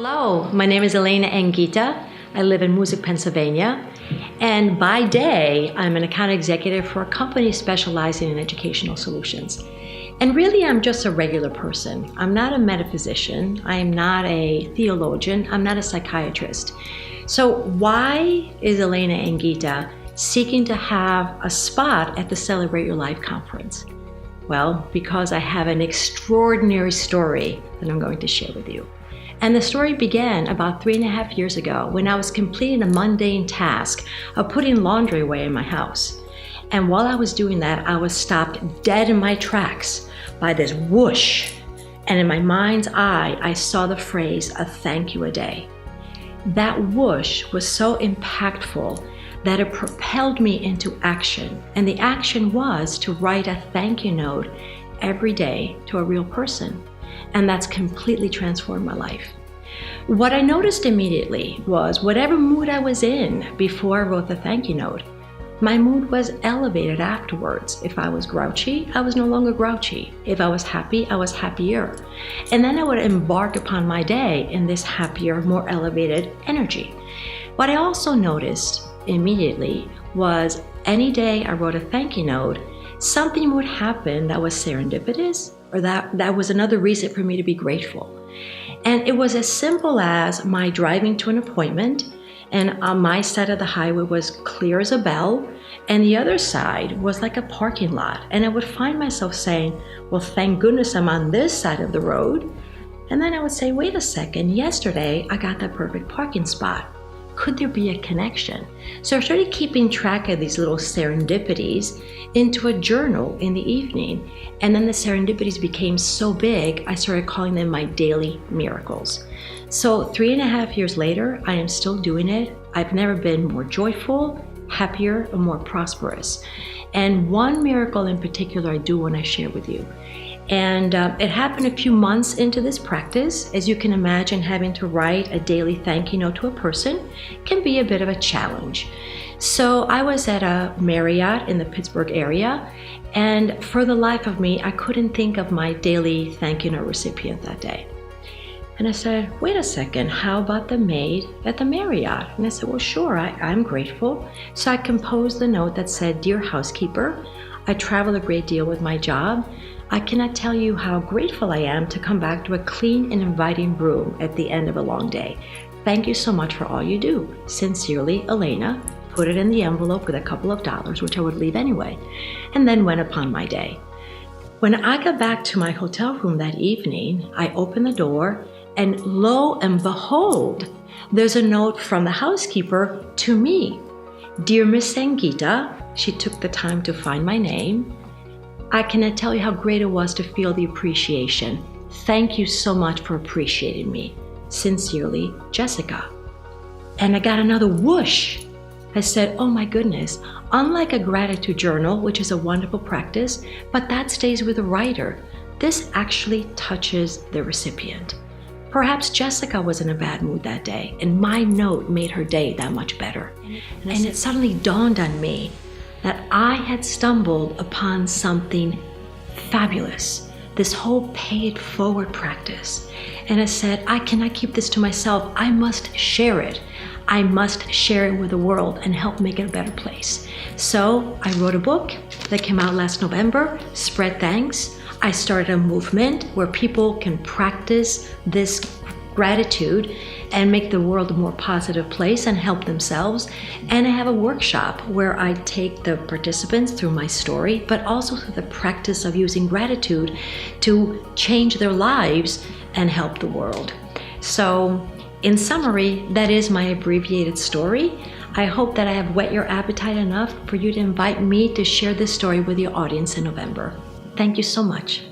Hello, my name is Elena Anguita. I live in Music, Pennsylvania. And by day, I'm an account executive for a company specializing in educational solutions. And really, I'm just a regular person. I'm not a metaphysician. I am not a theologian. I'm not a psychiatrist. So why is Elena Anguita seeking to have a spot at the Celebrate Your Life conference? Well, because I have an extraordinary story that I'm going to share with you. And the story began about 3.5 years ago when I was completing a mundane task of putting laundry away in my house. And while I was doing that, I was stopped dead in my tracks by this whoosh. And in my mind's eye, I saw the phrase, "a thank you a day." That whoosh was so impactful that it propelled me into action. And the action was to write a thank you note every day to a real person. And that's completely transformed my life. What I noticed immediately was whatever mood I was in before I wrote the thank you note, my mood was elevated afterwards. If I was grouchy, I was no longer grouchy. If I was happy, I was happier. And then I would embark upon my day in this happier, more elevated energy. What I also noticed immediately was any day I wrote a thank you note, something would happen that was serendipitous, or that was another reason for me to be grateful. And it was as simple as my driving to an appointment, and on my side of the highway was clear as a bell, and the other side was like a parking lot. And I would find myself saying, well, thank goodness I'm on this side of the road. And then I would say, wait a second, yesterday I got that perfect parking spot. Could there be a connection? So I started keeping track of these little serendipities into a journal in the evening. And then the serendipities became so big, I started calling them my daily miracles. So 3.5 years later, I am still doing it. I've never been more joyful, happier, or more prosperous. And one miracle in particular I do want to share with you. And it happened a few months into this practice. As you can imagine, having to write a daily thank you note to a person can be a bit of a challenge. So I was at a Marriott in the Pittsburgh area, and for the life of me, I couldn't think of my daily thank you note recipient that day. And I said, wait a second, how about the maid at the Marriott? And I said, well, sure, I'm grateful. So I composed the note that said, "Dear housekeeper, I travel a great deal with my job. I cannot tell you how grateful I am to come back to a clean and inviting room at the end of a long day. Thank you so much for all you do. Sincerely, Elena." Put it in the envelope with a couple of dollars, which I would leave anyway, and then went upon my day. When I got back to my hotel room that evening, I opened the door, and lo and behold, there's a note from the housekeeper to me. "Dear Miss Anguita," she took the time to find my name. "I cannot tell you how great it was to feel the appreciation. Thank you so much for appreciating me. Sincerely, Jessica." And I got another whoosh. I said, oh my goodness, unlike a gratitude journal, which is a wonderful practice, but that stays with the writer, this actually touches the recipient. Perhaps Jessica was in a bad mood that day, and my note made her day that much better. And it suddenly dawned on me that I had stumbled upon something fabulous, this whole pay it forward practice. And I said, I cannot keep this to myself. I must share it. I must share it with the world and help make it a better place. So I wrote a book that came out last November, Spread Thanks. I started a movement where people can practice this gratitude and make the world a more positive place and help themselves. And I have a workshop where I take the participants through my story, but also through the practice of using gratitude to change their lives and help the world. So in summary, that is my abbreviated story. I hope that I have whet your appetite enough for you to invite me to share this story with your audience in November. Thank you so much.